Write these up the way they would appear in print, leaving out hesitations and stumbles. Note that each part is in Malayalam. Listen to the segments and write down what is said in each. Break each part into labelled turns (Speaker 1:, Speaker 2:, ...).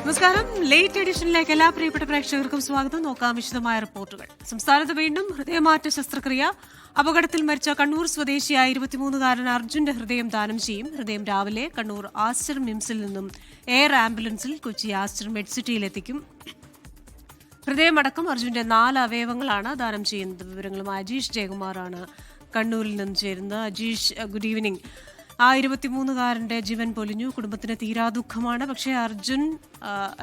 Speaker 1: നമസ്കാരം. ലേറ്റ് എഡിഷനിലേക്ക് എല്ലാ പ്രിയപ്പെട്ട പ്രേക്ഷകർക്കും സ്വാഗതം. നോക്കാം വിശദമായ റിപ്പോർട്ടുകൾ. സംസ്ഥാനത്ത് വീണ്ടും ഹൃദയമാറ്റ ശസ്ത്രക്രിയ. അപകടത്തിൽ മരിച്ച കണ്ണൂർ സ്വദേശിയായ 23-കാരൻ അർജുന്റെ ഹൃദയം ദാനം ചെയ്യും. ഹൃദയം രാവിലെ കണ്ണൂർ ആസ്റ്റർ മിംസിൽ നിന്നും എയർ ആംബുലൻസിൽ കൊച്ചി ആസ്റ്റർ മെഡ്സിറ്റിയിലെത്തിക്കും. ഹൃദയമടക്കം അർജുന്റെ 4 അവയവങ്ങളാണ് ദാനം ചെയ്യുന്നത്. വിവരങ്ങളുമായി അജീഷ് ജയകുമാറാണ് കണ്ണൂരിൽ നിന്ന് ചേരുന്നത്. Ajeesh, good evening. 23-കാരന്റെ ജീവൻ പൊലിഞ്ഞു. കുടുംബത്തിന് തീരാദുഃഖമാണ്. പക്ഷേ അർജുൻ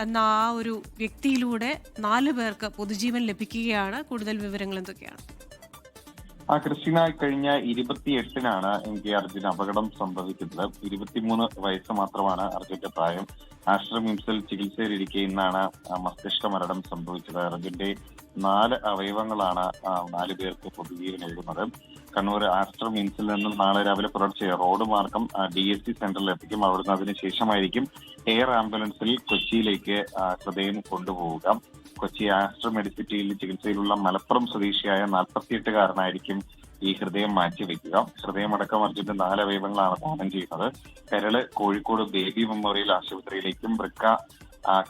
Speaker 1: എന്ന ആ ഒരു വ്യക്തിയിലൂടെ 4 പേർക്ക് പൊതുജീവൻ ലഭിക്കുകയാണ്. കൂടുതൽ വിവരങ്ങൾ എന്തൊക്കെയാണ്?
Speaker 2: ക്രിസ്റ്റീന, കഴിഞ്ഞ 28-നാണ് എനിക്ക് അർജുൻ അപകടം സംഭവിക്കുന്നത്. 23 വയസ്സ് മാത്രമാണ് അർജുന്റെ പ്രായം. ആസ്റ്റർ മിംസിൽ ചികിത്സയിലിരിക്കെ ഇന്നാണ് മസ്തിഷ്ക മരണം സംഭവിച്ചത്. അർജുന്റെ 4 അവയവങ്ങളാണ് 4 പേർക്ക് പൊതുജീവൻ നൽകുന്നത്. കണ്ണൂർ ആസ്റ്റർ മിംസിൽ നിന്നും നാളെ രാവിലെ പുലർച്ചെ റോഡ് മാർഗം DSC സെന്ററിൽ എത്തിക്കും. അവിടുന്ന് അതിനുശേഷമായിരിക്കും എയർ ആംബുലൻസിൽ കൊച്ചിയിലേക്ക് ഹൃദയം കൊണ്ടുപോവുക. കൊച്ചി ആസ്റ്റർ മെഡിസിറ്റിയിൽ ചികിത്സയിലുള്ള മലപ്പുറം സ്വദേശിയായ 48-കാരനായിരിക്കും ഈ ഹൃദയം മാറ്റിവെക്കുക. ഹൃദയമടക്കം അർജുന്റെ 4 അവയവങ്ങളാണ് ദാനം ചെയ്യുന്നത്. കരള് കോഴിക്കോട് ബേബി മെമ്മോറിയൽ ആശുപത്രിയിലേക്കും വൃക്ക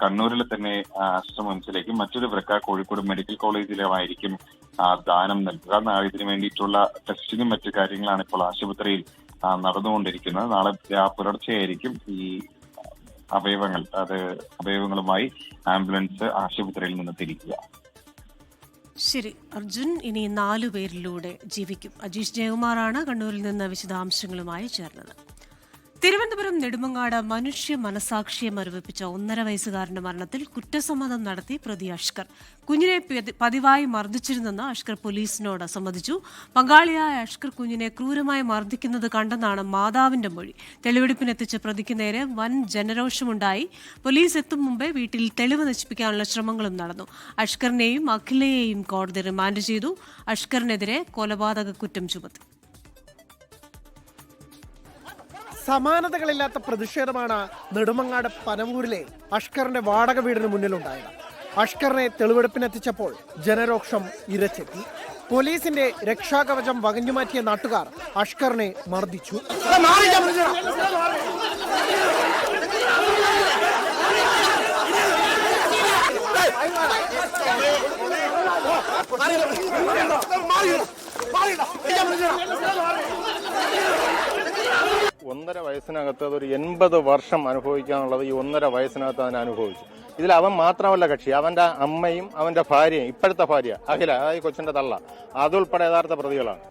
Speaker 2: കണ്ണൂരിലെ തന്നെ ആസ്റ്റർ മിംസിലേക്കും മറ്റൊരു വൃക്ക കോഴിക്കോട് മെഡിക്കൽ കോളേജിലുമായിരിക്കും ദാനം നൽകുക. നാളെ ഇതിനു വേണ്ടിയിട്ടുള്ള ടെസ്റ്റിനും മറ്റു കാര്യങ്ങളാണ് ഇപ്പോൾ ആശുപത്രിയിൽ നടന്നുകൊണ്ടിരിക്കുന്നത്. നാളെ പുലർച്ചെയായിരിക്കും ഈ അവയവങ്ങളുമായി ആംബുലൻസ് ആശുപത്രിയിൽ നിന്ന് തിരിക്കുക.
Speaker 1: ശരി, അർജുൻ ഇനി 4 പേരിലൂടെ ജീവിക്കും. അജീഷ് ജയകുമാറാണ് കണ്ണൂരിൽ നിന്ന് വിശദാംശങ്ങളുമായി ചേർന്നത്. തിരുവനന്തപുരം നെടുമങ്ങാട് മനുഷ്യ മനസാക്ഷിയെ മരവിപ്പിച്ച 1.5 വയസ്സുകാരന്റെ മരണത്തിൽ കുറ്റസമ്മതം നടത്തി പ്രതി അഷ്കർ. കുഞ്ഞിനെ പതിവായി മർദ്ദിച്ചിരുന്നെന്ന് അഷ്കർ പോലീസിനോട് സമ്മതിച്ചു. പങ്കാളിയായ അഷ്കർ കുഞ്ഞിനെ ക്രൂരമായി മർദ്ദിക്കുന്നത് കണ്ടെന്നാണ് മാതാവിന്റെ മൊഴി. തെളിവെടുപ്പിനെത്തിച്ച പ്രതിക്ക് നേരെ വൻ ജനരോഷമുണ്ടായി. പോലീസ് എത്തും മുമ്പേ വീട്ടിൽ തെളിവ് നശിപ്പിക്കാനുള്ള ശ്രമങ്ങളും നടന്നു. അഷ്കറിനെയും അഖിലയെയും കോടതി റിമാൻഡ് ചെയ്തു. അഷ്കറിനെതിരെ കൊലപാതക കുറ്റം ചുമത്തി.
Speaker 3: സമാനതകളില്ലാത്ത പ്രതിഷേധമാണ് നെടുമങ്ങാട് പനവൂരിലെ അഷ്കറിന്റെ വാടക വീടിന് മുന്നിലുണ്ടായത്. അഷ്കറിനെ തെളിവെടുപ്പിനെത്തിച്ചപ്പോൾ ജനരോക്ഷം ഇരച്ചെത്തി. പോലീസിന്റെ രക്ഷാകവചം വകഞ്ഞുമാറ്റിയ നാട്ടുകാർ അഷ്കറിനെ മർദ്ദിച്ചു.
Speaker 4: ഒന്നര വയസ്സിനകത്ത് അതൊരു 80 വർഷം അനുഭവിക്കാനുള്ളത് ഈ 1.5 വയസ്സിനകത്ത് അതിനെ അനുഭവിച്ചു. ഇതിൽ അവൻ മാത്രമല്ല കക്ഷി, അവന്റെ അമ്മയും അവന്റെ ഭാര്യയും, ഇപ്പോഴത്തെ ഭാര്യ അഖില, അതായത് കൊച്ചിന്റെ തള്ള, അതുൾപ്പെടെ യഥാർത്ഥ പ്രതികളാണ്.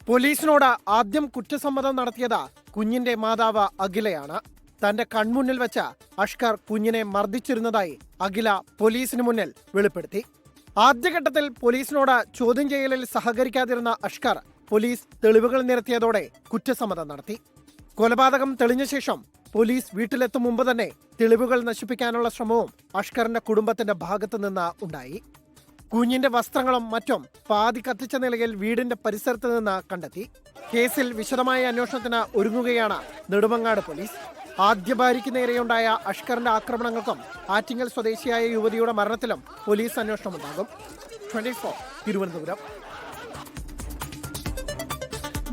Speaker 3: പോലീസിനോട് ആദ്യം കുറ്റസമ്മതം നടത്തിയത് കുഞ്ഞിന്റെ മാതാവ് അഖിലയാണ്. തന്റെ കൺമുന്നിൽ വെച്ച അഷ്കർ കുഞ്ഞിനെ മർദ്ദിച്ചിരുന്നതായി അഖില പോലീസിന് മുന്നിൽ വെളിപ്പെടുത്തി. ആദ്യഘട്ടത്തിൽ പോലീസിനോട് ചോദ്യം ചെയ്യലിൽ സഹകരിക്കാതിരുന്ന അഷ്കർ പോലീസ് തെളിവുകൾ നിരത്തിയതോടെ കുറ്റസമ്മതം നടത്തി. കൊലപാതകം തെളിഞ്ഞ ശേഷം പോലീസ് വീട്ടിലെത്തും മുമ്പ് തന്നെ തെളിവുകൾ നശിപ്പിക്കാനുള്ള ശ്രമവും അഷ്കറിന്റെ കുടുംബത്തിന്റെ ഭാഗത്തു നിന്ന് ഉണ്ടായി. കുഞ്ഞിന്റെ വസ്ത്രങ്ങളും മറ്റും പാതി കത്തിച്ച നിലയിൽ വീടിന്റെ പരിസരത്ത് നിന്ന് കണ്ടെത്തി. കേസിൽ വിശദമായ അന്വേഷണത്തിന് ഒരുങ്ങുകയാണ് നെടുമങ്ങാട് പോലീസ്. ആദ്യ ഭാര്യയ്ക്ക് നേരെയുണ്ടായ അഷ്കറിന്റെ ആക്രമണങ്ങൾക്കും ആറ്റിങ്ങൽ സ്വദേശിയായ യുവതിയുടെ മരണത്തിലും പോലീസ് അന്വേഷണമുണ്ടാകും. 24 തിരുവനന്തപുരം.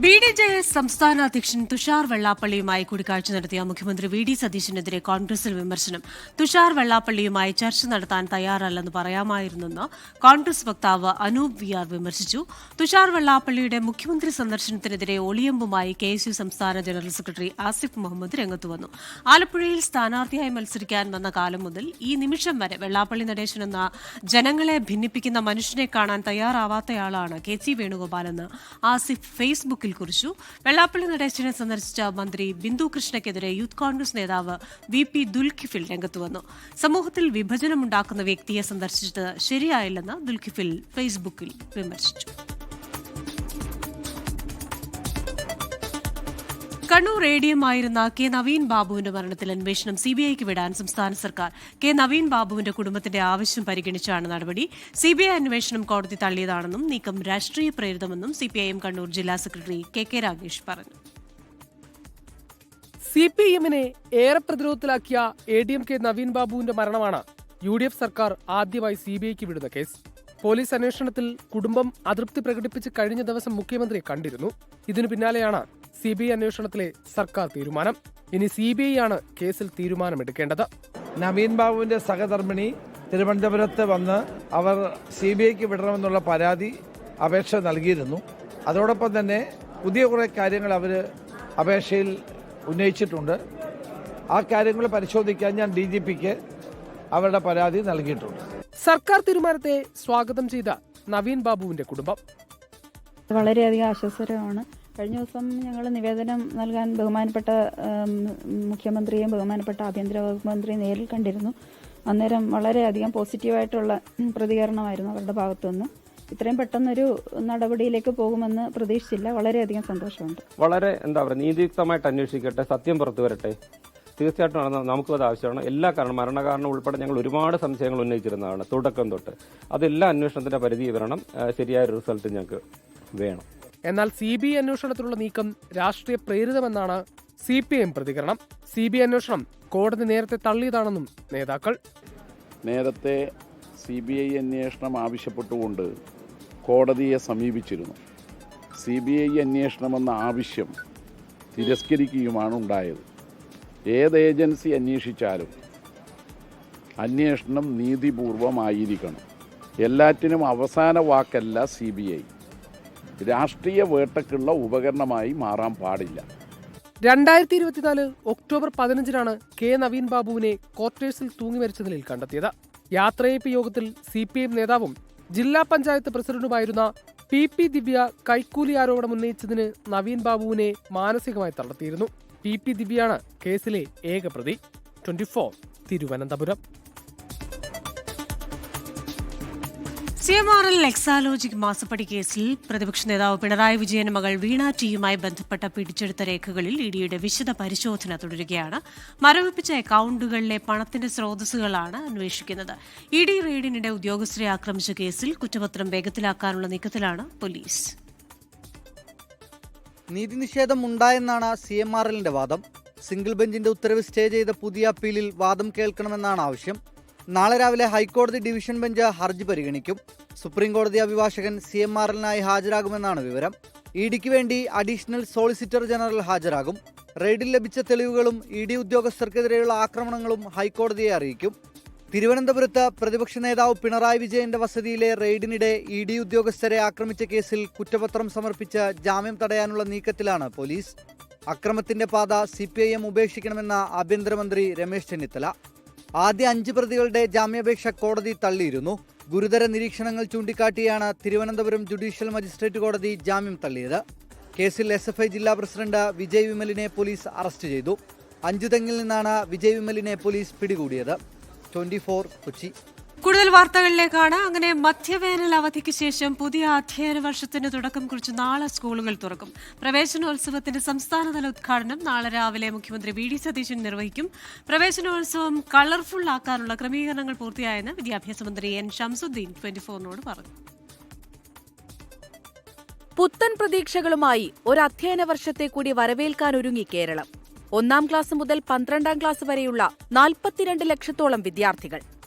Speaker 1: BDJS സംസ്ഥാന അധ്യക്ഷൻ തുഷാർ വെള്ളാപ്പള്ളിയുമായി കൂടിക്കാഴ്ച നടത്തിയ മുഖ്യമന്ത്രി VD സതീശനെതിരെ കോൺഗ്രസിൽ വിമർശനം. തുഷാർ വെള്ളാപ്പള്ളിയുമായി ചർച്ച നടത്താൻ തയ്യാറല്ലെന്ന് പറയാമായിരുന്നെന്ന് കോൺഗ്രസ് വക്താവ് അനൂപ് VR വിമർശിച്ചു. തുഷാർ വെള്ളാപ്പള്ളിയുടെ മുഖ്യമന്ത്രി സന്ദർശനത്തിനെതിരെ ഒളിയമ്പുമായി KSU സംസ്ഥാന ജനറൽ സെക്രട്ടറി ആസിഫ് മുഹമ്മദ് രംഗത്തുവന്നു. ആലപ്പുഴയിൽ സ്ഥാനാർത്ഥിയായി മത്സരിക്കാൻ വന്ന കാലം മുതൽ ഈ നിമിഷം വരെ വെള്ളാപ്പള്ളി നടേശൻ എന്ന ജനങ്ങളെ ഭിന്നിപ്പിക്കുന്ന മനുഷ്യനെ കാണാൻ തയ്യാറാവാത്തയാളാണ് KC വേണുഗോപാലെന്ന് ആസിഫ് ഫേസ്ബുക്കിൽ കുറിച്ചു. വെള്ളാപ്പള്ളി നടേശനെ സന്ദർശിച്ച മന്ത്രി ബിന്ദു കൃഷ്ണയ്ക്കെതിരെ യൂത്ത് കോൺഗ്രസ് നേതാവ് VP ദുൽഖിഫിൽ രംഗത്തുവന്നു. സമൂഹത്തിൽ വിഭജനമുണ്ടാക്കുന്ന വ്യക്തിയെ സന്ദർശിച്ചത് ശരിയായില്ലെന്ന് ദുൽഖിഫിൽ ഫേസ്ബുക്കിൽ വിമർശിച്ചു. കണ്ണൂർ ADM ആയിരുന്ന K നവീൻ ബാബുവിന്റെ മരണത്തിൽ അന്വേഷണം CBIക്ക് വിടാൻ സംസ്ഥാന സർക്കാർ. K നവീൻ ബാബുവിന്റെ കുടുംബത്തിന്റെ ആവശ്യം പരിഗണിച്ചാണ് നടപടി. CBI അന്വേഷണം കോടതി തള്ളിയതാണെന്നും നീക്കം രാഷ്ട്രീയ പ്രേരിതമെന്നും CPIM കണ്ണൂർ ജില്ലാ സെക്രട്ടറി KK രാഗേഷ് പറഞ്ഞു.
Speaker 5: CPIMനെ ഏറെ പ്രതിരോധത്തിലാക്കിയ ADM K നവീൻ ബാബുവിന്റെ മരണമാണ് UDF സർക്കാർ ആദ്യമായി CBIക്ക് വിടുന്ന കേസ്. പോലീസ് അന്വേഷണത്തിൽ കുടുംബം അതൃപ്തി പ്രകടിപ്പിച്ച് കഴിഞ്ഞ ദിവസം മുഖ്യമന്ത്രിയെ കണ്ടിരുന്നു. ഇതിനു പിന്നാലെയാണ് CBI അന്വേഷണത്തിലെ സർക്കാർ തീരുമാനം. ഇനി CBI ആണ് കേസിൽ തീരുമാനമെടുക്കേണ്ടത്.
Speaker 6: നവീൻ ബാബുവിൻ്റെ സഹധർമ്മിണി തിരുവനന്തപുരത്ത് വന്ന് അവർ CBIക്ക് വിടണമെന്നുള്ള പരാതി അപേക്ഷ നൽകിയിരുന്നു. അതോടൊപ്പം തന്നെ പുതിയ കുറേ കാര്യങ്ങൾ അവർ അപേക്ഷയിൽ ഉന്നയിച്ചിട്ടുണ്ട്. ആ കാര്യങ്ങൾ പരിശോധിക്കാൻ ഞാൻ DGPക്ക് അവരുടെ പരാതി നൽകിയിട്ടുണ്ട്.
Speaker 5: സർക്കാർ തീരുമാനത്തെ സ്വാഗതം ചെയ്ത നവീൻ ബാബുവിന്റെ കുടുംബം
Speaker 7: വളരെയധികം ആശ്വാസകരമാണ്. കഴിഞ്ഞ ദിവസം ഞങ്ങൾ നിവേദനം നൽകാൻ ബഹുമാനപ്പെട്ട മുഖ്യമന്ത്രിയെയും ബഹുമാനപ്പെട്ട ആഭ്യന്തര വകുപ്പ് മന്ത്രിയും നേരിൽ കണ്ടിരുന്നു. അന്നേരം വളരെയധികം പോസിറ്റീവായിട്ടുള്ള പ്രതികരണമായിരുന്നു അവരുടെ ഭാഗത്തുനിന്ന്. ഇത്രയും പെട്ടെന്നൊരു നടപടിയിലേക്ക് പോകുമെന്ന് പ്രതീക്ഷിച്ചില്ല. വളരെയധികം സന്തോഷമുണ്ട്.
Speaker 8: വളരെ നീതിയുക്തമായിട്ട് അന്വേഷിക്കട്ടെ, സത്യം പുറത്തു വരട്ടെ. തീർച്ചയായിട്ടും നമുക്കും അത് ആവശ്യമാണ്. എല്ലാ മരണകാരണം ഉൾപ്പെടെ ഞങ്ങൾ ഒരുപാട് സംശയങ്ങൾ ഉന്നയിച്ചിരുന്നതാണ് തുടക്കം തൊട്ട്. അതെല്ലാം അന്വേഷണത്തിന്റെ പരിധി വരണം. ശരിയായ റിസൾട്ട് ഞങ്ങൾക്ക് വേണം.
Speaker 5: എന്നാൽ CBI അന്വേഷണത്തിലുള്ള നീക്കം രാഷ്ട്രീയ പ്രേരിതമെന്നാണ് CPM പ്രതികരണം. CBI അന്വേഷണം കോടതി നേരത്തെ തള്ളിയതാണെന്നും നേതാക്കൾ.
Speaker 9: നേരത്തെ CBI അന്വേഷണം ആവശ്യപ്പെട്ടുകൊണ്ട് കോടതിയെ സമീപിച്ചിരുന്നു. CBI അന്വേഷണമെന്ന ആവശ്യം തിരസ്കരിക്കുകയുമാണ് ഉണ്ടായത്. ഏത് ഏജൻസി അന്വേഷിച്ചാലും അന്വേഷണം നീതിപൂർവമായിരിക്കണം. എല്ലാറ്റിനും അവസാന വാക്കല്ല CBI. രാഷ്ട്രീയ വേട്ടക്കുള്ള ഉപകരണമായി മാറാൻ പാടില്ല.
Speaker 5: 2024 ഒക്ടോബർ 15-നാണ് K. നവീൻ ബാബുവിനെ ക്വാർട്ടേഴ്സിൽ തൂങ്ങി മരിച്ച നിലയിൽ കണ്ടെത്തിയത്. യാത്രയയപ്പ് യോഗത്തിൽ CPM നേതാവും ജില്ലാ പഞ്ചായത്ത് പ്രസിഡന്റുമായിരുന്ന PP ദിവ്യ കൈക്കൂലി ആരോപണം ഉന്നയിച്ചതിന് നവീൻ ബാബുവിനെ മാനസികമായി തളർത്തിയിരുന്നു. PP ദിവ്യയാണ് കേസിലെ ഏക പ്രതി. 24 തിരുവനന്തപുരം.
Speaker 1: CMRL എക്സാലോജിക് മാസപ്പടി കേസിൽ പ്രതിപക്ഷ നേതാവ് പിണറായി വിജയന്റെ മകൾ വീണ ടിയുമായി ബന്ധപ്പെട്ട പിടിച്ചെടുത്ത രേഖകളിൽ ഇഡിയുടെ വിശദ പരിശോധന തുടരുകയാണ്. മരവിപ്പിച്ച അക്കൌണ്ടുകളിലെ പണത്തിന്റെ സ്രോതസ്സുകളാണ് അന്വേഷിക്കുന്നത്. ഇഡി റെയ്ഡിനിടെ ഉദ്യോഗസ്ഥരെ ആക്രമിച്ച കേസിൽ കുറ്റപത്രം വേഗത്തിലാക്കാനുള്ള നീക്കത്തിലാണ് പോലീസ്.
Speaker 10: നീതി നിഷേധം ഉണ്ടായെന്നാണ് CMRLന്റെ വാദം. സിംഗിൾ ബെഞ്ചിന്റെ ഉത്തരവ് സ്റ്റേ ചെയ്ത പുതിയ അപ്പീലിൽ വാദം കേൾക്കണമെന്നാണ് ആവശ്യം. നാളെ രാവിലെ ഹൈക്കോടതി ഡിവിഷൻ ബെഞ്ച് ഹർജി പരിഗണിക്കും. സുപ്രീം കോടതി അഭിഭാഷകൻ CMRLനായി ഹാജരാകുമെന്നാണ് വിവരം. ഇഡിക്ക് വേണ്ടി അഡീഷണൽ സോളിസിറ്റർ ജനറൽ ഹാജരാകും. റെയ്ഡിൽ ലഭിച്ച തെളിവുകളും ഇഡി ഉദ്യോഗസ്ഥർക്കെതിരെയുള്ള ആക്രമണങ്ങളും ഹൈക്കോടതിയെ അറിയിക്കും. തിരുവനന്തപുരത്ത് പ്രതിപക്ഷ നേതാവ് പിണറായി വിജയന്റെ വസതിയിലെ റെയ്ഡിനിടെ ഇഡി ഉദ്യോഗസ്ഥരെ ആക്രമിച്ച കേസിൽ കുറ്റപത്രം സമർപ്പിച്ച് ജാമ്യം തടയാനുള്ള നീക്കത്തിലാണ് പോലീസ്. അക്രമത്തിന്റെ പാത CPIM ഉപേക്ഷിക്കണമെന്ന ആഭ്യന്തരമന്ത്രി രമേശ് ചെന്നിത്തല. ആദ്യ 5 പ്രതികളുടെ ജാമ്യാപേക്ഷ കോടതി തള്ളിയിരുന്നു. ഗുരുതര നിരീക്ഷണങ്ങൾ ചൂണ്ടിക്കാട്ടിയാണ് തിരുവനന്തപുരം ജുഡീഷ്യൽ മജിസ്ട്രേറ്റ് കോടതി ജാമ്യം തള്ളിയത്. കേസിൽ SFI ജില്ലാ പ്രസിഡന്റ് വിജയ് വിമലിനെ പോലീസ് അറസ്റ്റ് ചെയ്തു. അഞ്ചുതെങ്ങിൽ നിന്നാണ് വിജയ് വിമലിനെ പോലീസ് പിടികൂടിയത്. 24 കൊച്ചി.
Speaker 1: കൂടുതൽ വാർത്തകളിലേക്കാണ്. അങ്ങനെ മധ്യവേനൽ അവധിക്ക് ശേഷം പുതിയ അധ്യയന വർഷത്തിന് തുടക്കം കുറിച്ച് നാളെ സ്കൂളുകൾ തുറക്കും. പ്രവേശനോത്സവത്തിന്റെ സംസ്ഥാനതല ഉദ്ഘാടനം നാളെ രാവിലെ മുഖ്യമന്ത്രി VD സതീശൻ നിർവഹിക്കും. പ്രവേശനോത്സവം കളർഫുൾ ആക്കാനുള്ള ക്രമീകരണങ്ങൾ പൂർത്തിയായെന്ന് വിദ്യാഭ്യാസ മന്ത്രി N. ഷംസുദ്ദീൻ 24നോട് പറഞ്ഞു.
Speaker 11: പുത്തൻ പ്രതീക്ഷകളുമായി ഒരു അധ്യയന വർഷത്തെ കൂടി വരവേൽക്കാനൊരുങ്ങി കേരളം. 1-ാം ക്ലാസ് മുതൽ 12-ാം ക്ലാസ് വരെയുള്ള 42 ലക്ഷത്തോളം വിദ്യാർത്ഥികൾ.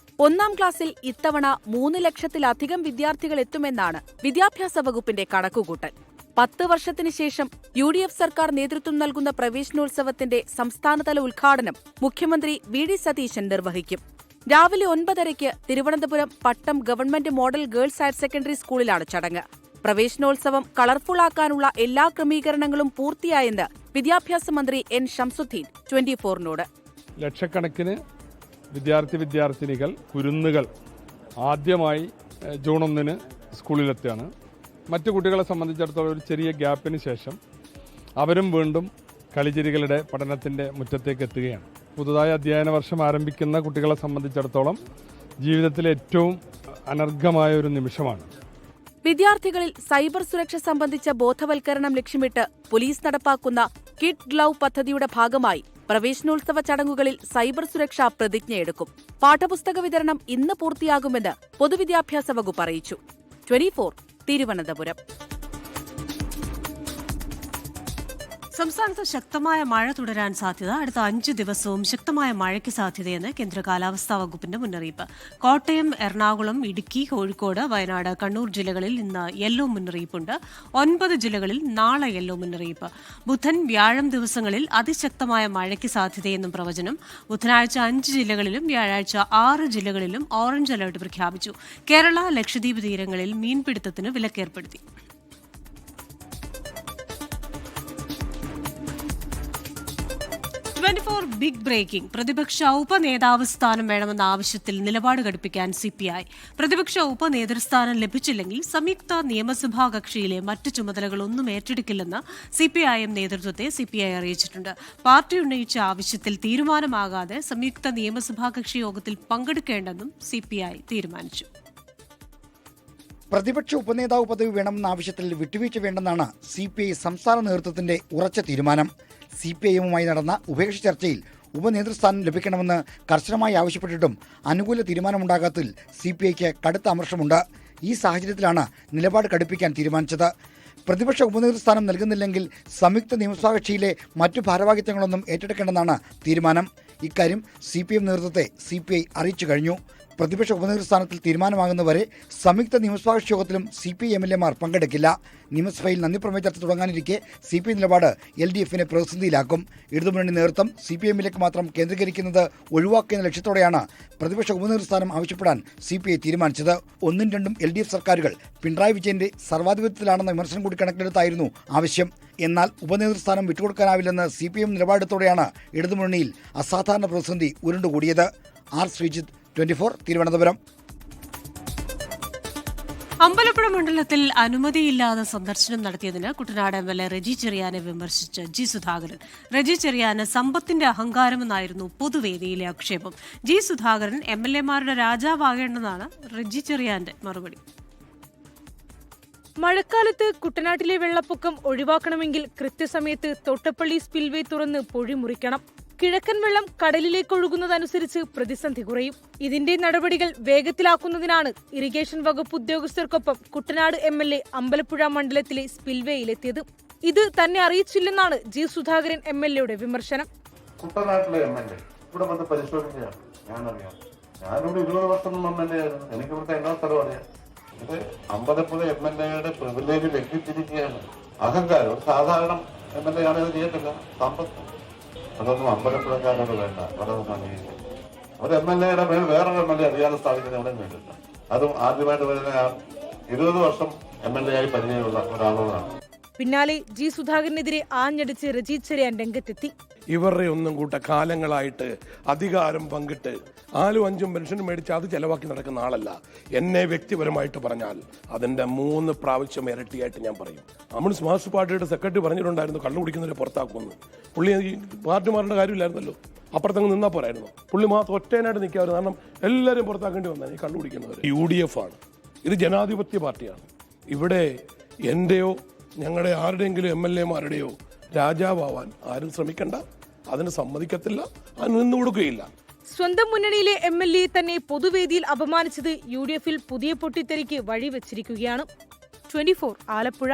Speaker 11: 1-ാം ക്ലാസ്സിൽ ഇത്തവണ 3 ലക്ഷത്തിലധികം വിദ്യാർത്ഥികൾ എത്തുമെന്നാണ് വിദ്യാഭ്യാസ വകുപ്പിന്റെ കണക്കുകൂട്ടൽ. 10 വർഷത്തിന് ശേഷം UDF സർക്കാർ നേതൃത്വം നൽകുന്ന പ്രവേശനോത്സവത്തിന്റെ സംസ്ഥാനതല ഉദ്ഘാടനം മുഖ്യമന്ത്രി VD സതീശൻ നിർവഹിക്കും. രാവിലെ 9:30-ക്ക് Thiruvananthapuram Pattom government model girls higher secondary സ്കൂളിലാണ് ചടങ്ങ്. പ്രവേശനോത്സവം കളർഫുള്ളാക്കാനുള്ള എല്ലാ ക്രമീകരണങ്ങളും പൂർത്തിയായെന്ന് വിദ്യാഭ്യാസ മന്ത്രി N. ഷംസുദ്ദീൻ 24നോട്.
Speaker 12: ലക്ഷക്കണക്കിന് വിദ്യാർത്ഥിനികൾ കുരുന്നുകൾ ആദ്യമായി ജൂൺ 1-ന് സ്കൂളിലെത്തുകയാണ്. മറ്റു കുട്ടികളെ സംബന്ധിച്ചിടത്തോളം ഒരു ചെറിയ ഗ്യാപ്പിന് ശേഷം അവരും വീണ്ടും കളിചിരികളുടെ പഠനത്തിൻ്റെ മുറ്റത്തേക്ക് എത്തുകയാണ്. പുതുതായി അധ്യയന വർഷം ആരംഭിക്കുന്ന കുട്ടികളെ സംബന്ധിച്ചിടത്തോളം ജീവിതത്തിലെ ഏറ്റവും അനർഘമായ ഒരു നിമിഷമാണ്.
Speaker 11: വിദ്യാർത്ഥികളിൽ സൈബർ സുരക്ഷ സംബന്ധിച്ച ബോധവൽക്കരണം ലക്ഷ്യമിട്ട് പോലീസ് നടപ്പാക്കുന്ന കിഡ് ഗ്ലൗ പദ്ധതിയുടെ ഭാഗമായി പ്രവേശനോത്സവ ചടങ്ങുകളിൽ സൈബർ സുരക്ഷാ പ്രതിജ്ഞയെടുക്കും. പാഠപുസ്തക വിതരണം ഇന്ന് പൂർത്തിയാകുമെന്ന് പൊതുവിദ്യാഭ്യാസ വകുപ്പ് അറിയിച്ചു. 24 തിരുവനന്തപുരം.
Speaker 1: സംസ്ഥാനത്ത് ശക്തമായ മഴ തുടരാൻ സാധ്യത. അടുത്ത 5 ദിവസവും ശക്തമായ മഴയ്ക്ക് സാധ്യതയെന്ന് കേന്ദ്ര കാലാവസ്ഥാ വകുപ്പിന്റെ മുന്നറിയിപ്പ്. കോട്ടയം, എറണാകുളം, ഇടുക്കി, കോഴിക്കോട്, വയനാട്, കണ്ണൂർ ജില്ലകളിൽ ഇന്ന് യെല്ലോ മുന്നറിയിപ്പുണ്ട്. 9 ജില്ലകളിൽ നാളെ യെല്ലോ മുന്നറിയിപ്പ്. ബുധൻ, വ്യാഴം ദിവസങ്ങളിൽ അതിശക്തമായ മഴയ്ക്ക് സാധ്യതയെന്നും പ്രവചനം. ബുധനാഴ്ച 5 ജില്ലകളിലും വ്യാഴാഴ്ച 6 ജില്ലകളിലും ഓറഞ്ച് അലർട്ട് പ്രഖ്യാപിച്ചു. കേരള, ലക്ഷദ്വീപ് തീരങ്ങളിൽ മീൻപിടുത്തത്തിന് വിലക്കേർപ്പെടുത്തി. 24 ബിഗ് ബ്രേക്കിംഗ്. പ്രതിപക്ഷ ഉപനേതാവ് സ്ഥാനം വേണമെന്ന ആവശ്യത്തിൽ നിലപാട് ഘടിപ്പിക്കാൻ CPI. പ്രതിപക്ഷ ഉപനേതൃസ്ഥാനം ലഭിച്ചില്ലെങ്കിൽ സംയുക്ത നിയമസഭാ കക്ഷിയിലെ മറ്റ് ചുമതലകളൊന്നും ഏറ്റെടുക്കില്ലെന്ന് CPIM നേതൃത്വത്തെ CPI അറിയിച്ചിട്ടുണ്ട്. പാർട്ടി ഉന്നയിച്ച ആവശ്യത്തിൽ തീരുമാനമാകാതെ സംയുക്ത നിയമസഭാ കക്ഷി യോഗത്തിൽ പങ്കെടുക്കേണ്ടെന്നും CPI തീരുമാനിച്ചു.
Speaker 13: പ്രതിപക്ഷ ഉപനേതാവ് പദവി വേണമെന്ന ആവശ്യത്തിൽ വിട്ടുവീഴ്ച വേണ്ടെന്നാണ് CPI സംസ്ഥാന നേതൃത്വത്തിന്റെ ഉറച്ച തീരുമാനം. CPIയുമായി നടന്ന ഉഭയകക്ഷി ചർച്ചയിൽ ഉപനേതൃസ്ഥാനം ലഭിക്കണമെന്ന് കർശനമായി ആവശ്യപ്പെട്ടിട്ടും അനുകൂല തീരുമാനമുണ്ടാകാത്തതിൽ CPIക്ക് കടുത്ത അമർഷമുണ്ട്. ഈ സാഹചര്യത്തിലാണ് നിലപാട് കടുപ്പിക്കാൻ തീരുമാനിച്ചത്. പ്രതിപക്ഷ ഉപനേതൃസ്ഥാനം നൽകുന്നില്ലെങ്കിൽ സംയുക്ത നിയമസഭാ കക്ഷിയിലെ മറ്റു ഭാരവാഹിത്വങ്ങളൊന്നും ഏറ്റെടുക്കേണ്ടെന്നാണ് തീരുമാനം. ഇക്കാര്യം CPM നേതൃത്വത്തെ CPI അറിയിച്ചു കഴിഞ്ഞു. പ്രതിപക്ഷ ഉപനേതൃസ്ഥാനത്തിൽ തീരുമാനമാകുന്നവരെ സംയുക്ത നിയമസഭാ കക്ഷി യോഗത്തിലും CPI MLAമാർ പങ്കെടുക്കില്ല. നിയമസഭയിൽ നന്ദിപ്രമേയ ചർച്ച തുടങ്ങാനിരിക്കെ CPI നിലപാട് LDFനെ പ്രതിസന്ധിയിലാക്കും. ഇടതുമുന്നണി നേതൃത്വം CPMലേക്ക് മാത്രം കേന്ദ്രീകരിക്കുന്നത് ഒഴിവാക്കുന്ന ലക്ഷ്യത്തോടെയാണ് പ്രതിപക്ഷ ഉപനേതൃസ്ഥാനം ആവശ്യപ്പെടാൻ CPI തീരുമാനിച്ചത്. 1ഉം 2ഉം LDF സർക്കാരുകൾ പിണറായി വിജയന്റെ സർവാധിപത്യത്തിലാണെന്ന വിമർശനം കൂടി കണക്കിലെടുത്തായിരുന്നു ആവശ്യം. എന്നാൽ ഉപനേതൃസ്ഥാനം വിട്ടുകൊടുക്കാനാവില്ലെന്ന് CPM നിലപാടെടുത്തോടെയാണ് ഇടതുമുന്നണിയിൽ അസാധാരണ പ്രതിസന്ധി ഉരുണ്ടുകൂടിയത്. R. ശ്രീജിത്ത്, 24 തിരുവനന്തപുരം.
Speaker 1: അമ്പലപ്പുഴ മണ്ഡലത്തിൽ അനുമതിയില്ലാതെ സന്ദർശനം നടത്തിയതിന് കുട്ടനാട് MLA റെജി ചെറിയാനെ വിമർശിച്ച് G. സുധാകരൻ. റെജി ചെറിയാന് സമ്പത്തിന്റെ അഹങ്കാരമെന്നായിരുന്നു പൊതുവേദിയിലെ ആക്ഷേപം. G. സുധാകരൻ MLAമാരുടെ രാജാവാകേണ്ടെന്നാണ് റെജി ചെറിയാന്റെ മറുപടി.
Speaker 14: മഴക്കാലത്ത് കുട്ടനാട്ടിലെ വെള്ളപ്പൊക്കം ഒഴിവാക്കണമെങ്കിൽ കൃത്യസമയത്ത് തോട്ടപ്പള്ളി സ്പിൽവേ തുറന്ന് പൊഴി മുറിക്കണം. കിഴക്കൻ വെള്ളം കടലിലേക്ക് ഒഴുകുന്നതനുസരിച്ച് പ്രതിസന്ധി കുറയും. ഇതിന്റെ നടപടികൾ വേഗത്തിലാക്കുന്നതിനാണ് ഇറിഗേഷൻ വകുപ്പ് ഉദ്യോഗസ്ഥർക്കൊപ്പം കുട്ടനാട് MLA അമ്പലപ്പുഴ മണ്ഡലത്തിലെ സ്പിൽവേയിലെത്തിയത്. ഇത് തന്നെ അറിയിച്ചില്ലെന്നാണ് G. സുധാകരൻ MLAയുടെ വിമർശനം.
Speaker 4: കുട്ടനാട്ടിലെ MLA ഇവിടെ വന്ന് പരിശോധിക്കുകയാണ്. ഞാനറിയാം, ഞാനിവിടെ 20 വർഷം MLA ആയിരുന്നു. എനിക്ക് ഇവിടുത്തെ എല്ലാ സ്ഥലവും അറിയാം. ഇത് അമ്പലപ്പുഴ MLAയുടെ പ്രിവിലേജ് ലംഘിച്ചിരിക്കുകയാണ്. അഹങ്കാരം. സാധാരണ MLA ആണ് ഇത് ചെയ്യത്തില്ല. സമ്പത്ത് അതൊന്നും അമ്പലപ്പുഴക്കാരോട് വേണ്ട. അതൊന്നും അംഗീകരിക്കും. ഒരു MLAയുടെ മേൽ വേറൊരു MLA അധികാരം സ്ഥാപിക്കുന്ന എവിടെയും വേണ്ടില്ല. അതും ആദ്യമായിട്ട് വരുന്ന 20 വർഷം MLA ആയി പരിചയമുള്ള ഒരാളോടാണ്.
Speaker 14: പിന്നാലെ G. സുധാകരനെതിരെ ആഞ്ഞടിച്ച് റെജി ചെറിയാൻ രംഗത്തെത്തി.
Speaker 15: ഇവരുടെ ഒന്നും കൂട്ട കാലങ്ങളായിട്ട് അധികാരം പങ്കിട്ട് 4-5 പെൻഷൻ മേടിച്ച് അത് ചെലവാക്കി നടക്കുന്ന ആളല്ല. എന്നെ വ്യക്തിപരമായിട്ട് പറഞ്ഞാൽ അതിൻ്റെ 3 പ്രാവശ്യം ഇരട്ടിയായിട്ട് ഞാൻ പറയും. നമ്മൾ മാർക്സിസ്റ്റ് പാർട്ടിയുടെ സെക്രട്ടറി പറഞ്ഞിട്ടുണ്ടായിരുന്നു കള്ളു കുടിക്കുന്നവരെ പുറത്താക്കുമെന്ന്. പുള്ളി ഈ പാർട്ടി മാറേണ്ട കാര്യമില്ലായിരുന്നല്ലോ. അപ്പുറത്തങ്ങ് നിന്നാൽ പോരായിരുന്നു. പുള്ളി മാത്രം ഒറ്റേനായിട്ട് നിൽക്കാമായിരുന്നു. കാരണം എല്ലാവരും പുറത്താക്കേണ്ടി വന്നാൽ ഈ കള്ളു കുടിക്കുന്നവർ. UDF ആണ്. ഇത് ജനാധിപത്യ പാർട്ടിയാണ്. ഇവിടെ എൻ്റെയോ ഞങ്ങളുടെ ആരുടെയെങ്കിലും MLAമാരുടെയോ രാജാവാൻ ആരും ശ്രമിക്കണ്ട. അതിന് സമ്മതിക്കത്തില്ല, അതിന് നിന്ന് കൊടുക്കുകയില്ല.
Speaker 14: സ്വന്തം മുന്നണിയിലെ MLA തന്നെ പൊതുവേദിയിൽ അപമാനിച്ചത് UDFൽ പുതിയ പൊട്ടിത്തെറിക്ക് വഴിവെച്ചിരിക്കുകയാണ്. 24 ആലപ്പുഴ.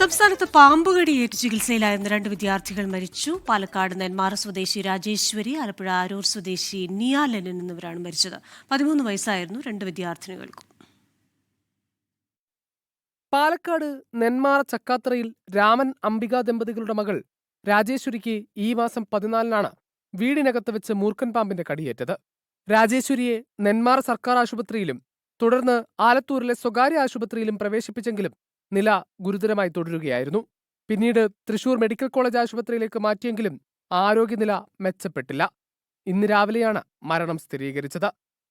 Speaker 1: സംസ്ഥാനത്ത് പാമ്പുകടിയേറ്റ് ചികിത്സയിലായിരുന്ന 2 വിദ്യാർത്ഥികൾ മരിച്ചു. പാലക്കാട് നെന്മാറ സ്വദേശി രാജേശ്വരി, ആലപ്പുഴ ആരൂർ സ്വദേശി നിയ ലെനിൻ എന്നിവരാണ് മരിച്ചത്. 13 വയസ്സായിരുന്നു 2 വിദ്യാർത്ഥിനികൾക്കും.
Speaker 5: പാലക്കാട് നെന്മാറ ചക്കാത്തറയിൽ രാമൻ അംബിക ദമ്പതികളുടെ മകൾ രാജേശ്വരിക്ക് ഈ മാസം 14-നാണ് വീടിനകത്ത് വെച്ച് മൂർഖൻ പാമ്പിന്റെ കടിയേറ്റത്. രാജേശ്വരിയെ നെന്മാറ സർക്കാർ ആശുപത്രിയിലും തുടർന്ന് ആലത്തൂരിലെ സ്വകാര്യ ആശുപത്രിയിലും പ്രവേശിപ്പിച്ചെങ്കിലും നില ഗുരുതരമായി തുടരുകയായിരുന്നു. പിന്നീട് തൃശൂർ മെഡിക്കൽ കോളേജ് ആശുപത്രിയിലേക്ക് മാറ്റിയെങ്കിലും ആരോഗ്യനില മെച്ചപ്പെട്ടില്ല. ഇന്ന് രാവിലെയാണ് മരണം സ്ഥിരീകരിച്ചത്.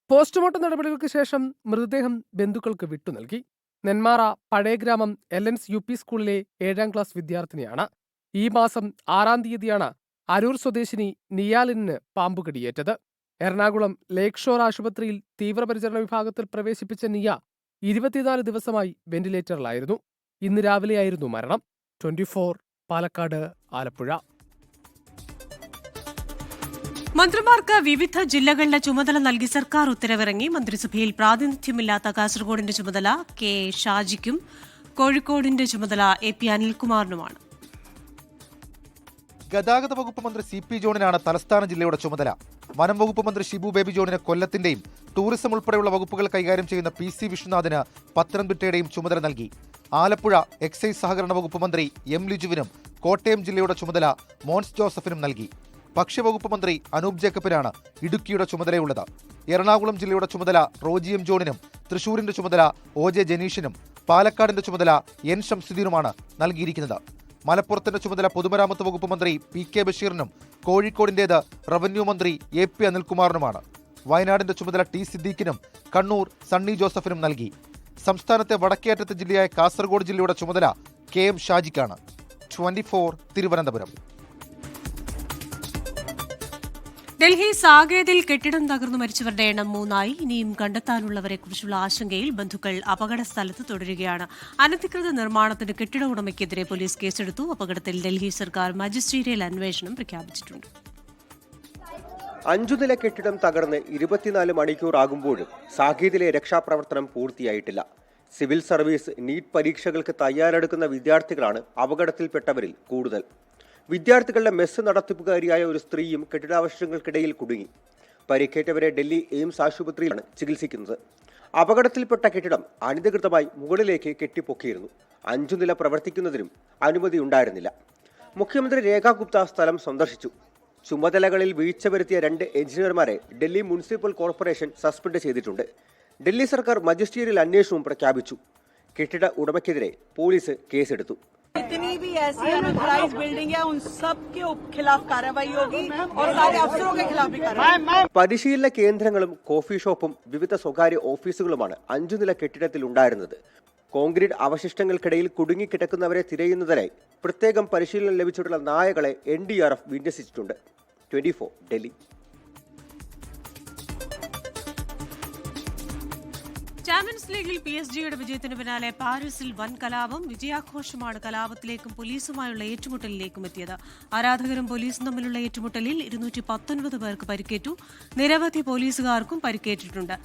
Speaker 5: പോസ്റ്റ്മോർട്ടം നടപടികൾക്ക് ശേഷം മൃതദേഹം ബന്ധുക്കൾക്ക് വിട്ടുനൽകി. നെന്മാറ പഴയഗ്രാമം LNS UP സ്കൂളിലെ 7ാം ക്ലാസ് വിദ്യാർത്ഥിനിയാണ്. ഈ മാസം 6-ാം തീയതിയാണ് അരൂർ സ്വദേശിനി നിയാലിന് പാമ്പുകടിയേറ്റത്. എറണാകുളം ലേക്ക് ഷോർ ആശുപത്രിയിൽ തീവ്രപരിചരണ വിഭാഗത്തിൽ പ്രവേശിപ്പിച്ച നിയ 24 ദിവസമായി വെന്റിലേറ്ററിലായിരുന്നു. ഇന്ന് രാവിലെയായിരുന്നു മരണം. 24 പാലക്കാട് ആലപ്പുഴ.
Speaker 1: മന്ത്രിമാർക്ക് വിവിധ ജില്ലകളിലെ ചുമതല നൽകി സർക്കാർ ഉത്തരവിറങ്ങി. മന്ത്രിസഭയിൽ പ്രാതിനിധ്യമില്ലാത്ത കാസർഗോഡിന്റെ ചുമതല K. ഷാജിക്കും കോഴിക്കോടിന്റെ ചുമതല AP. അനിൽകുമാറിനുമാണ്.
Speaker 16: ഗതാഗത വകുപ്പ് മന്ത്രി CP ജോണിനാണ് തലസ്ഥാന ജില്ലയുടെ ചുമതല. വനം വകുപ്പ് മന്ത്രി ഷിബു ബേബി ജോണിന് കൊല്ലത്തിന്റെയും ടൂറിസം ഉൾപ്പെടെയുള്ള വകുപ്പുകൾ കൈകാര്യം ചെയ്യുന്ന PC വിശ്വനാഥിന് പത്തനംതിട്ടയുടെയും ചുമതല നൽകി. ആലപ്പുഴ എക്സൈസ് സഹകരണ വകുപ്പ് മന്ത്രി M ലിജുവിനും കോട്ടയം ജില്ലയുടെ ചുമതല മോൻസ് ജോസഫിനും നൽകി. ഭക്ഷ്യവകുപ്പ് മന്ത്രി അനൂപ് ജേക്കബിനാണ് ഇടുക്കിയുടെ ചുമതലയുള്ളത്. എറണാകുളം ജില്ലയുടെ ചുമതല റോജി M ജോണിനും തൃശൂരിന്റെ ചുമതല OJ ജനീഷിനും പാലക്കാടിന്റെ ചുമതല N ഷംസുദ്ദീനുമാണ് നൽകിയിരിക്കുന്നത്. മലപ്പുറത്തിന്റെ ചുമതല പൊതുമരാമത്ത് വകുപ്പ് മന്ത്രി PK ബഷീറിനും കോഴിക്കോടിന്റേത് റവന്യൂ മന്ത്രി AP അനിൽകുമാറിനുമാണ്. വയനാടിന്റെ ചുമതല T സിദ്ദീഖിനും കണ്ണൂർ സണ്ണി ജോസഫിനും നൽകി. സംസ്ഥാനത്തെ വടക്കേയറ്റത്തെ ജില്ലയായ കാസർഗോഡ് ജില്ലയുടെ ചുമതല KM ഷാജിക്കാണ്. 24 തിരുവനന്തപുരം.
Speaker 1: ഡൽഹി സാകേതിൽ കെട്ടിടം തകർന്നു മരിച്ചവരുടെ എണ്ണം 3 ഇനിയും കണ്ടെത്താനുള്ളവരെ കുറിച്ചുള്ള ആശങ്കയിൽ ബന്ധുക്കൾ അപകട സ്ഥലത്ത് തുടരുകയാണ്. അനധികൃത നിർമ്മാണത്തിന് കെട്ടിട ഉടമയ്ക്കെതിരെ പോലീസ് കേസെടുത്തു. അപകടത്തിൽ ഡൽഹി സർക്കാർ മജിസ്ട്രേറ്റിയൽ അന്വേഷണം പ്രഖ്യാപിച്ചിട്ടുണ്ട്.
Speaker 17: 5 നില കെട്ടിടം തകർന്ന് 24 മണിക്കൂറാകുമ്പോഴും സാകേതിലെ രക്ഷാപ്രവർത്തനം പൂർത്തിയായിട്ടില്ല. സിവിൽ സർവീസ്, നീറ്റ് പരീക്ഷകൾക്ക് തയ്യാറെടുക്കുന്ന വിദ്യാർത്ഥികളാണ് അപകടത്തിൽപ്പെട്ടവരിൽ കൂടുതൽ. വിദ്യാർത്ഥികളുടെ മെസ്സ് നടത്തിപ്പുകാരിയായ ഒരു സ്ത്രീയും കെട്ടിടാവശിഷ്ടങ്ങൾക്കിടയിൽ കുടുങ്ങി. പരിക്കേറ്റവരെ ഡൽഹി എയിംസ് ആശുപത്രിയിലാണ് ചികിത്സിക്കുന്നത്. അപകടത്തിൽപ്പെട്ട കെട്ടിടം അനധികൃതമായി മുകളിലേക്ക് കെട്ടിപ്പൊക്കിയിരുന്നു. 5 നില പ്രവർത്തിക്കുന്നതിനും അനുമതി ഉണ്ടായിരുന്നില്ല. മുഖ്യമന്ത്രി രേഖാ ഗുപ്ത സ്ഥലം സന്ദർശിച്ചു. ചുമതലകളിൽ വീഴ്ച വരുത്തിയ 2 എഞ്ചിനീയർമാരെ ഡൽഹി മുനിസിപ്പൽ കോർപ്പറേഷൻ സസ്പെൻഡ് ചെയ്തിട്ടുണ്ട്. ഡൽഹി സർക്കാർ മജിസ്ട്രേറ്റിയൽ അന്വേഷണവും പ്രഖ്യാപിച്ചു. കെട്ടിട ഉടമയ്ക്കെതിരെ പോലീസ് കേസെടുത്തു.
Speaker 18: जितनी भी ऐसी अनऑथराइज्ड बिल्डिंग है उन सब के खिलाफ कार्रवाई होगी और सारे अफसरों के खिलाफ भी कार्रवाई.
Speaker 17: പരിശീലന കേന്ദ്രങ്ങളും കോഫി ഷോപ്പും വിവിധ സ്വകാര്യ ഓഫീസുകളുമാണ് 5 നില കെട്ടിടത്തിൽ ഉണ്ടായിരുന്നത്. കോൺക്രീറ്റ് അവശിഷ്ടങ്ങൾക്കിടയിൽ കുടുങ്ങിക്കിടക്കുന്നവരെ തിരയുന്നതിനായി പ്രത്യേകം പരിശീലനം ലഭിച്ചിട്ടുള്ള നായകളെ NDRF വിന്യസിച്ചിട്ടുണ്ട്. 24 ഡൽഹി.
Speaker 1: ചാമ്പ്യൻസ് ലീഗിൽ PSG വിജയത്തിന് പിന്നാലെ പാരീസിൽ വൻ കലാപം. വിജയാഘോഷമാണ് കലാപത്തിലേക്കും പോലീസുമായുള്ള ഏറ്റുമുട്ടലിലേക്കും എത്തിയത്. ആരാധകരും പോലീസും തമ്മിലുള്ള ഏറ്റുമുട്ടലിൽ 219 പേർക്ക് പരിക്കേറ്റു. നിരവധി പോലീസുകാർക്കും പരിക്കേറ്റിട്ടുണ്ട്.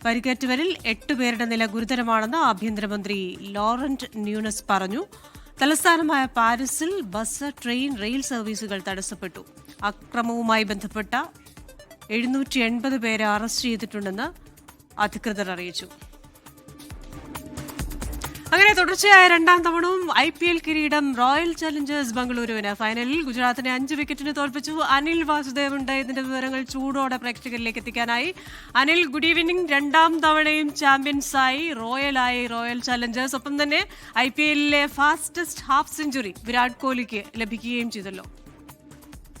Speaker 1: പരിക്കേറ്റവരിൽ 8 പേരുടെ നില ഗുരുതരമാണെന്ന് ആഭ്യന്തരമന്ത്രി ലോറന്റ് ന്യൂനസ് പറഞ്ഞു. തലസ്ഥാനമായ പാരീസിൽ ബസ്, ട്രെയിൻ, റെയിൽ സർവീസുകൾ തടസ്സപ്പെട്ടു. അക്രമവുമായി ബന്ധപ്പെട്ട 780 പേരെ അറസ്റ്റ് ചെയ്തിട്ടുണ്ടെന്ന് അധികൃതർ അറിയിച്ചു. അങ്ങനെ തുടർച്ചയായ 2ാം തവണവും IPL കിരീടം റോയൽ ചലഞ്ചേഴ്സ് ബംഗളൂരുവിന്. ഫൈനലിൽ ഗുജറാത്തിനെ 5 വിക്കറ്റിന് തോൽപ്പിച്ചു. അനിൽ വാസുദേവ് ഉണ്ട്. ഇതിന്റെ വിവരങ്ങൾ ചൂടോടെ പ്രേക്ഷകരിലേക്ക് എത്തിക്കാനായി. Anil, good evening. 2ാം തവണയും ചാമ്പ്യൻസായി റോയൽ ചലഞ്ചേഴ്സ്. ഒപ്പം തന്നെ IPL fastest half century Virat കോഹ്ലിക്ക് ലഭിക്കുകയും ചെയ്തല്ലോ.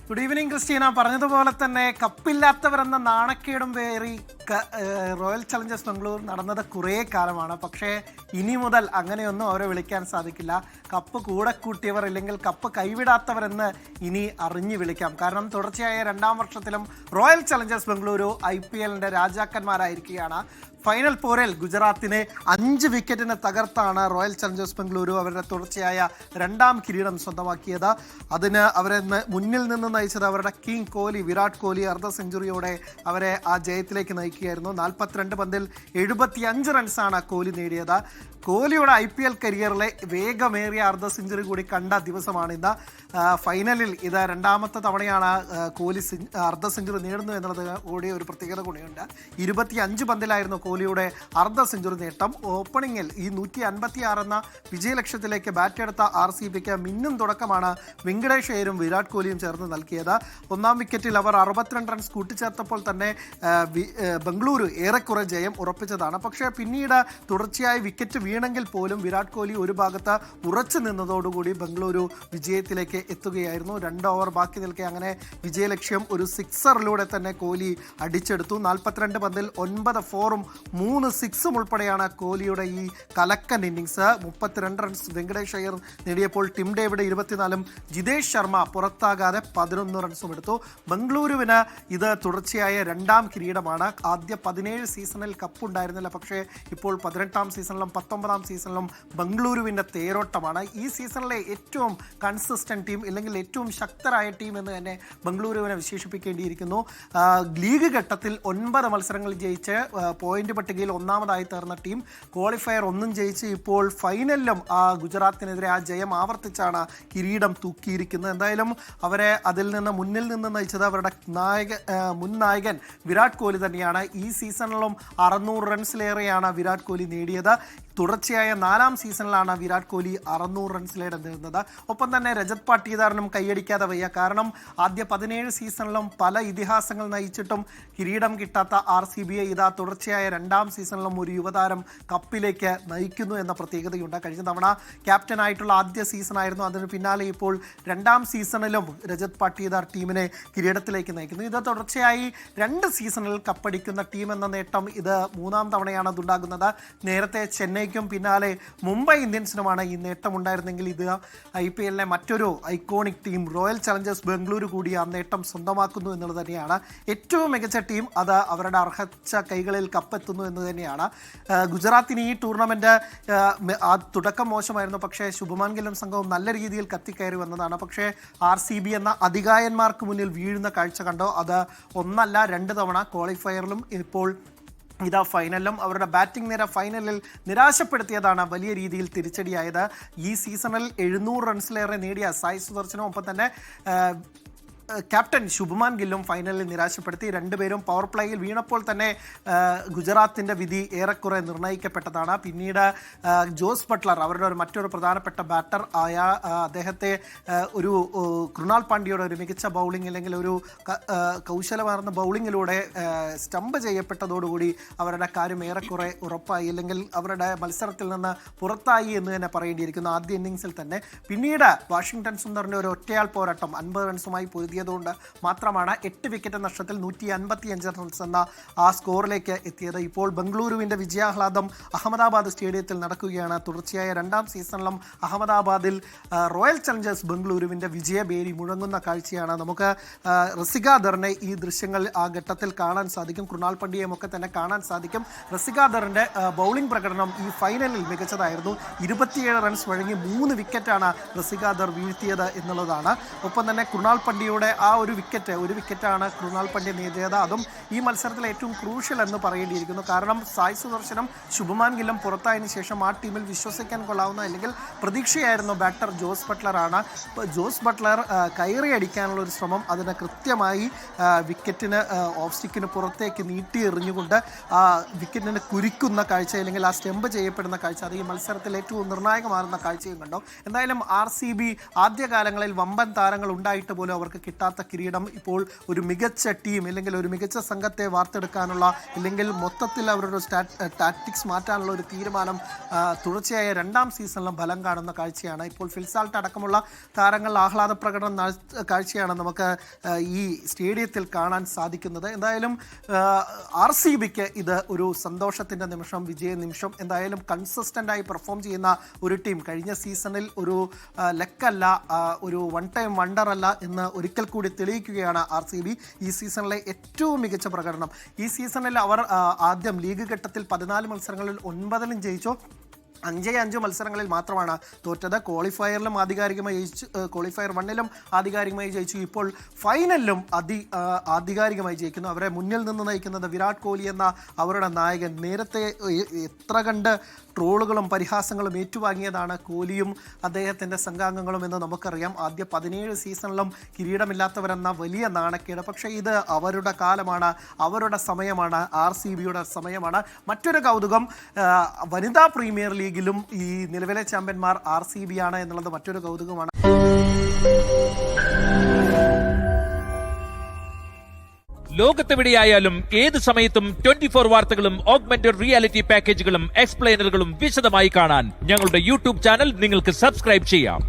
Speaker 3: Good evening Christina. പറഞ്ഞതുപോലെ തന്നെ കപ്പില്ലാത്തവരെന്ന നാണക്കേടും പേറി റോയൽ ചലഞ്ചേഴ്സ് ബാംഗ്ലൂർ നടന്നത് കുറേ കാലമാണ്. പക്ഷേ ഇനി മുതൽ അങ്ങനെയൊന്നും അവരെ വിളിക്കാൻ സാധിക്കില്ല. കപ്പ് കൂടെ കൂട്ടിയവർ ഇല്ലെങ്കിൽ കപ്പ് കൈവിടാത്തവരെന്ന് ഇനി അറിഞ്ഞു വിളിക്കാം. കാരണം തുടർച്ചയായ 2ാം വർഷത്തിലും റോയൽ ചലഞ്ചേഴ്സ് ബാംഗ്ലൂരു IPLന്റെ രാജാക്കന്മാരായിരിക്കുകയാണ്. ഫൈനൽ പോരിൽ ഗുജറാത്തിനെ 5 വിക്കറ്റിന് തകർത്താണ് റോയൽ ചലഞ്ചേഴ്സ് ബാംഗ്ലൂരു അവരുടെ തുടർച്ചയായ 2ാം കിരീടം സ്വന്തമാക്കിയത്. അതിന് അവരെ മുന്നിൽ നിന്ന് നയിച്ചത് അവരുടെ കിങ് കോഹ്ലി, വിരാട് കോഹ്ലി അർദ്ധ സെഞ്ചുറിയോടെ അവരെ ആ ജയത്തിലേക്ക് നയിക്കുകയായിരുന്നു. 42 പന്തിൽ 75 റൺസാണ് കോഹ്ലി നേടിയത്. കോഹ്ലിയുടെ IPL കരിയറിലെ വേഗമേറിയ അർദ്ധ സെഞ്ചുറി കൂടി കണ്ട ദിവസമാണ് ഇന്ന്. ഫൈനലിൽ ഇത് 2ാമത്തെ തവണയാണ് കോഹ്ലി അർദ്ധ സെഞ്ചുറി നേടുന്നു എന്നുള്ളത് കൂടി ഒരു പ്രത്യേകത കൂടിയുണ്ട്. 25 പന്തിലായിരുന്നു കോഹ്ലിയുടെ അർദ്ധ സെഞ്ചുറി നേട്ടം. ഓപ്പണിങ്ങിൽ ഈ 156 എന്ന വിജയലക്ഷ്യത്തിലേക്ക് ബാറ്റെടുത്ത RCBക്ക് മിന്നും തുടക്കമാണ് വെങ്കടേഷ് അയ്യരും വിരാട് കോഹ്ലിയും ചേർന്ന് നൽകിയത്. 1ാം വിക്കറ്റിൽ അവർ 62 റൺസ് കൂട്ടിച്ചേർത്തപ്പോൾ തന്നെ ബംഗളൂരു ഏറെക്കുറെ ജയം ഉറപ്പിച്ചതാണ്. പക്ഷേ പിന്നീട് തുടർച്ചയായി വിക്കറ്റ് വീണെങ്കിൽ പോലും വിരാട് കോഹ്ലി ഒരു ഭാഗത്ത് ഉറച്ചു നിന്നതോടുകൂടി ബംഗളൂരു വിജയത്തിലേക്ക് എത്തുകയായിരുന്നു. 2 ഓവർ ബാക്കി നിൽക്കെ അങ്ങനെ വിജയലക്ഷ്യം ഒരു 6റിലൂടെ തന്നെ കോഹ്ലി അടിച്ചെടുത്തു. 42 പന്തിൽ 9 4ഉം 3 6ഉം ഉൾപ്പെടെയാണ് കോഹ്ലിയുടെ ഈ കലക്കൻ ഇന്നിങ്സ്. 32 റൺസ് വെങ്കടേഷ് അയ്യർ നേടിയപ്പോൾ ടിം ഡേവിഡ് 24ഉം ജിതേഷ് ശർമ്മ പുറത്താകാതെ 11 റൺസും എടുത്തു. ബംഗളൂരുവിന് ഇത് തുടർച്ചയായ 2ാം കിരീടമാണ്. ആദ്യ 17 സീസണിൽ കപ്പുണ്ടായിരുന്നില്ല, പക്ഷേ ഇപ്പോൾ 18ാം സീസണിലും 19ാം സീസണിലും ബംഗളൂരുവിൻ്റെ തേരോട്ടമാണ്. ഈ സീസണിലെ ഏറ്റവും കൺസിസ്റ്റന്റ് ടീം, അല്ലെങ്കിൽ ഏറ്റവും ശക്തരായ ടീം എന്ന് തന്നെ ബംഗളൂരുവിനെ വിശേഷിപ്പിക്കേണ്ടിയിരിക്കുന്നു. ലീഗ് ഘട്ടത്തിൽ 9 മത്സരങ്ങൾ ജയിച്ച് പോയിന്റ് പട്ടികയിൽ ഒന്നാമതായി തീർന്ന ടീം ക്വാളിഫയർ 1 ജയിച്ച് ഇപ്പോൾ ഫൈനലിലും ഗുജറാത്തിനെതിരെ ആ ജയം ആവർത്തിച്ചാണ് കിരീടം തൂക്കിയിരിക്കുന്നത്. എന്തായാലും അവരെ അതിൽ നിന്ന് മുന്നിൽ നിന്ന് നയിച്ചത് അവരുടെ മുൻ നായകൻ വിരാട് കോഹ്ലി തന്നെയാണ്. ഈ സീസണിലും 600 റൺസിലേറെയാണ് വിരാട് കോഹ്ലി നേടിയത്. തുടർച്ചയായ 4ാം സീസണിലാണ് വിരാട് കോഹ്ലി 600 റൺസിലേറുന്നത്. ഒപ്പം തന്നെ രജത് പാട്ടീദാറിനും കൈയടിക്കാതെ വയ്യ. കാരണം ആദ്യ 17 സീസണിലും പല ഇതിഹാസങ്ങൾ നയിച്ചിട്ടും കിരീടം കിട്ടാത്ത RCBയെ ഇതാ തുടർച്ചയായ 2ാം സീസണിലും ഒരു യുവതാരം കപ്പിലേക്ക് നയിക്കുന്നു എന്ന പ്രത്യേകതയുണ്ട്. കഴിഞ്ഞ തവണ ക്യാപ്റ്റനായിട്ടുള്ള ആദ്യ സീസണായിരുന്നു. അതിന് പിന്നാലെ ഇപ്പോൾ 2ാം സീസണിലും രജത് പാട്ടീദാർ ടീമിനെ കിരീടത്തിലേക്ക് നയിക്കുന്നു. ഇത് തുടർച്ചയായി 2 സീസണിൽ കപ്പടിക്കുന്ന ടീം എന്ന നേട്ടം ഇത് 3ാം തവണയാണ് അതുണ്ടാകുന്നത്. നേരത്തെ ചെന്നൈക്കും പിന്നാലെ മുംബൈ ഇന്ത്യൻസിനുമാണ് ഈ നേട്ടം ഉണ്ടായിരുന്നെങ്കിൽ ഇത് IPLലെ മറ്റൊരു iconic team royal Challengers Bengaluru കൂടി ആ നേട്ടം സ്വന്തമാക്കുന്നു എന്നുള്ളത് തന്നെയാണ്. ഏറ്റവും മികച്ച ടീം അത് അവരുടെ അർഹച്ച കൈകളിൽ കപ്പെത്തുന്നു എന്ന് തന്നെയാണ്. ഗുജറാത്തിന് ഈ ടൂർണമെന്റ് തുടക്കം മോശമായിരുന്നു, പക്ഷേ ശുഭമാൻ ഗില്ലും സംഘവും നല്ല രീതിയിൽ കത്തിക്കയറി വന്നതാണ്. പക്ഷേ RCB എന്ന അധികായന്മാർക്ക് മുന്നിൽ വീഴുന്ന കാഴ്ച കണ്ടോ. അത് 1 അല്ല 2 തവണ ക്വാളിഫയറിലും ഇപ്പോൾ ഇതാ ഫൈനലിലും അവരുടെ ബാറ്റിംഗ് നിര ഫൈനലിൽ നിരാശപ്പെടുത്തിയതാണ് വലിയ രീതിയിൽ തിരിച്ചടിയായത്. ഈ സീസണിൽ 700 റൺസിലേറെ നേടിയ സായ് സുദർശനും ഒപ്പം തന്നെ ക്യാപ്റ്റൻ ശുഭമാൻ ഗില്ലും ഫൈനലിൽ നിരാശപ്പെടുത്തി. രണ്ടുപേരും പവർ പ്ലേയിൽ വീണപ്പോൾ തന്നെ ഗുജറാത്തിൻ്റെ വിധി ഏറെക്കുറെ നിർണ്ണയിക്കപ്പെട്ടതാണ്. പിന്നീട് ജോസ് ബട്ട്ലർ അവരുടെ മറ്റൊരു പ്രധാനപ്പെട്ട ബാറ്റർ ആയ അദ്ദേഹത്തെ ഒരു കൃണാൽ പാണ്ഡ്യയുടെ ഒരു മികച്ച ബൗളിംഗ് അല്ലെങ്കിൽ ഒരു കൗശലമാർന്ന ബൗളിങ്ങിലൂടെ സ്റ്റംപ് ചെയ്യപ്പെട്ടതോടുകൂടി അവരുടെ കാര്യം ഏറെക്കുറെ ഉറപ്പായി, അല്ലെങ്കിൽ അവരുടെ മത്സരത്തിൽ നിന്ന് പുറത്തായി എന്ന് തന്നെ പറയേണ്ടിയിരിക്കുന്നു ആദ്യ ഇന്നിങ്സിൽ തന്നെ. പിന്നീട് വാഷിംഗ്ടൺ സുന്ദറിൻ്റെ ഒരു ഒറ്റയാൾ പോരാട്ടം 50 റൺസുമായി പൊരുതിയതുകൊണ്ട് മാത്രമാണ് 8 വിക്കറ്റ് നഷ്ടത്തിൽ 155 റൺസ് എന്ന ആ സ്കോറിലേക്ക് എത്തിയത്. ഇപ്പോൾ ബംഗളൂരുവിൻ്റെ വിജയാഹ്ലാദം അഹമ്മദാബാദ് സ്റ്റേഡിയത്തിൽ നടക്കുകയാണ്. തുടർച്ചയായ 2ാം സീസണിലും അഹമ്മദാബാദിൽ റോയൽ ചലഞ്ചേഴ്സ് ബംഗളൂരുവിൻ്റെ വിജയബേരി മുഴങ്ങുന്ന കാഴ്ചയാണ്. നമുക്ക് റസികാദറിനെ ഈ ദൃശ്യങ്ങൾ ആ ഘട്ടത്തിൽ കാണാൻ സാധിക്കും. കൃണാൽ പാണ്ഡ്യയും ഒക്കെ തന്നെ കാണാൻ സാധിക്കും. റസികാദറിൻ്റെ ബൗളിംഗ് പ്രകടനം ഈ ഫൈനലിൽ മികച്ചതായിരുന്നു. 27 റൺസ് വഴങ്ങി 3 വിക്കറ്റാണ് റസികാദർ വീഴ്ത്തിയത് എന്നുള്ളതാണ്. ഒപ്പം തന്നെ കൃണാൽ പാണ്ഡ്യയുടെ ആ ഒരു വിക്കറ്റാണ് കൃണാൽ പാണ്ഡ്യ നേടിയത്. അതും ഈ മത്സരത്തിൽ ഏറ്റവും ക്രൂഷ്യൽ എന്ന് പറയേണ്ടിയിരിക്കുന്നു. കാരണം സായ് സുദർശനും ശുഭമാൻ ഗില്ലും പുറത്തായതിനു ശേഷം ആ ടീമിൽ വിശ്വസിക്കാൻ കൊള്ളാവുന്ന അല്ലെങ്കിൽ പ്രതീക്ഷയായിരുന്നു ബാറ്റർ ജോസ് ബട്ട്ലറാണ്. ജോസ് ബട്ട്ലർ കയറി അടിക്കാനുള്ള ഒരു ശ്രമം, അതിന് കൃത്യമായി വിക്കറ്റിന് ഓഫ് സ്റ്റിക്കിന് പുറത്തേക്ക് നീട്ടി എറിഞ്ഞുകൊണ്ട് ആ വിക്കറ്റിന് കുരിക്കുന്ന കാഴ്ച അല്ലെങ്കിൽ ആ സ്റ്റെമ്പ് ചെയ്യപ്പെടുന്ന കാഴ്ച അത് ഈ മത്സരത്തിൽ ഏറ്റവും നിർണായകമാകുന്ന കാഴ്ചയും കണ്ടോ. എന്തായാലും RCB ആദ്യകാലങ്ങളിൽ വമ്പൻ താരങ്ങൾ ഉണ്ടായിട്ട് പോലും അവർക്ക് കിട്ടാത്ത കിരീടം ഇപ്പോൾ ഒരു മികച്ച ടീം അല്ലെങ്കിൽ ഒരു മികച്ച സംഘത്തെ വാർത്തെടുക്കാനുള്ള അല്ലെങ്കിൽ മൊത്തത്തിൽ അവരുടെ ടാക്ടിക്സ് മാറ്റാനുള്ള ഒരു തീരുമാനം തുടർച്ചയായ 2ാം സീസണിലും ഫലം കാണുന്ന കാഴ്ചയാണ്. ഇപ്പോൾ ഫിൽസാൾട്ട് അടക്കമുള്ള താരങ്ങൾ ആഹ്ലാദ പ്രകടനം കാഴ്ചയാണ് നമുക്ക് ഈ സ്റ്റേഡിയത്തിൽ കാണാൻ സാധിക്കുന്നത്. എന്തായാലും RCBക്ക് ഇത് ഒരു സന്തോഷത്തിൻ്റെ നിമിഷം, വിജയ നിമിഷം. എന്തായാലും കൺസിസ്റ്റൻ്റായി പെർഫോം ചെയ്യുന്ന ഒരു ടീം, കഴിഞ്ഞ സീസണിൽ ഒരു ലക്കല്ല, ഒരു വൺ ടൈം വണ്ടർ അല്ല എന്ന് ഒരിക്കൽ കൂടി തെളിയിക്കുകയാണ് RCB. ഈ സീസണിലെ ഏറ്റവും മികച്ച പ്രകടനം. ഈ സീസണിൽ അവർ ആദ്യം ലീഗ് ഘട്ടത്തിൽ 14 മത്സരങ്ങളിൽ 9ലും ജയിച്ചു. 5 മത്സരങ്ങളിൽ മാത്രമാണ് തോറ്റത്. ക്വാളിഫയറിലും ആധികാരികമായി ജയിച്ചു, ക്വാളിഫയർ 1ലും ആധികാരികമായി ജയിച്ചു. ഇപ്പോൾ ഫൈനലിലും ആധികാരികമായി ജയിക്കുന്നു. അവരെ മുന്നിൽ നിന്ന് നയിക്കുന്നത് വിരാട് കോഹ്ലി എന്ന അവരുടെ നായകൻ. നേരത്തെ എത്ര കണ്ട് ട്രോളുകളും പരിഹാസങ്ങളും ഏറ്റുവാങ്ങിയതാണ് കോഹ്ലിയും അദ്ദേഹത്തിൻ്റെ സംഘാംഗങ്ങളും എന്ന് നമുക്കറിയാം. ആദ്യ 17 സീസണിലും കിരീടമില്ലാത്തവരെന്ന വലിയ നാണക്കേട്. പക്ഷേ ഇത് അവരുടെ കാലമാണ്, അവരുടെ സമയമാണ്, RCBയുടെ സമയമാണ്. മറ്റൊരു കൗതുകം, വനിതാ പ്രീമിയർ ലീഗിലും ഈ നിലവിലെ ചാമ്പ്യന്മാർ RCB ആണ് എന്നുള്ളത് മറ്റൊരു കൗതുകമാണ്.
Speaker 19: ലോകത്തെവിടെയായാലും ഏത് സമയത്തും 24 വാർത്തകളും ഓഗ്മെന്റഡ് റിയാലിറ്റി പാക്കേജുകളും എക്സ്പ്ലെയിനറുകളും വിശദമായി കാണാൻ ഞങ്ങളുടെ YouTube ചാനൽ നിങ്ങൾക്ക് സബ്സ്ക്രൈബ് ചെയ്യാം.